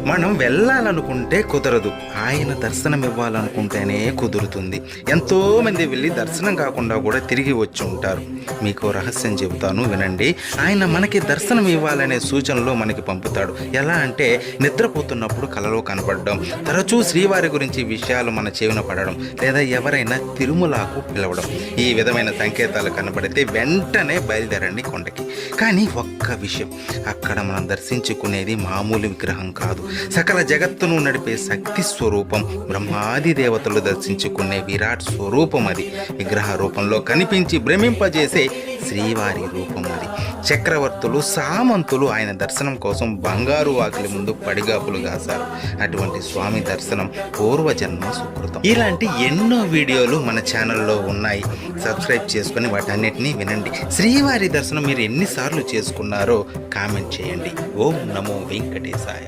మనం వెళ్ళాలనుకుంటే కుదరదు, ఆయన దర్శనం ఇవ్వాలనుకుంటేనే కుదురుతుంది. ఎంతోమంది వెళ్ళి దర్శనం కాకుండా కూడా తిరిగి వచ్చి ఉంటారు. మీకు రహస్యం చెబుతాను, వినండి. ఆయన మనకి దర్శనం ఇవ్వాలనే సూచనలు మనకి పంపుతాడు. ఎలా అంటే నిద్రపోతున్నప్పుడు కలలో కనపడడం, తరచూ శ్రీవారి గురించి విషయాలు మన చెవిన పడడం, లేదా ఎవరైనా తిరుమలకు పిలవడం. ఈ విధమైన సంకేతాలు కనబడితే వెంటనే బయలుదేరండి కొండకి. కానీ ఒక్క విషయం, అక్కడ మనం దర్శించుకునేది మామూలు విగ్రహం కాదు, సకల జగత్తును నడిపే శక్తి స్వరూపం, బ్రహ్మాది దేవతలు దర్శించుకునే విరాట్ స్వరూపం అది. విగ్రహ రూపంలో కనిపించి భ్రమింపజేసే శ్రీవారి రూపం అది. చక్రవర్తులు, సామంతులు ఆయన దర్శనం కోసం బంగారు వాకిలి ముందు పడిగాపులు కాశారు. అటువంటి స్వామి దర్శనం పూర్వజన్మ సుకృతం. ఇలాంటి ఎన్నో వీడియోలు మన ఛానల్లో ఉన్నాయి. సబ్స్క్రైబ్ చేసుకుని వాటన్నిటినీ వినండి. శ్రీవారి దర్శనం మీరు ఎన్నిసార్లు చేసుకున్నారో కామెంట్ చేయండి. ఓం నమో వెంకటేశాయ.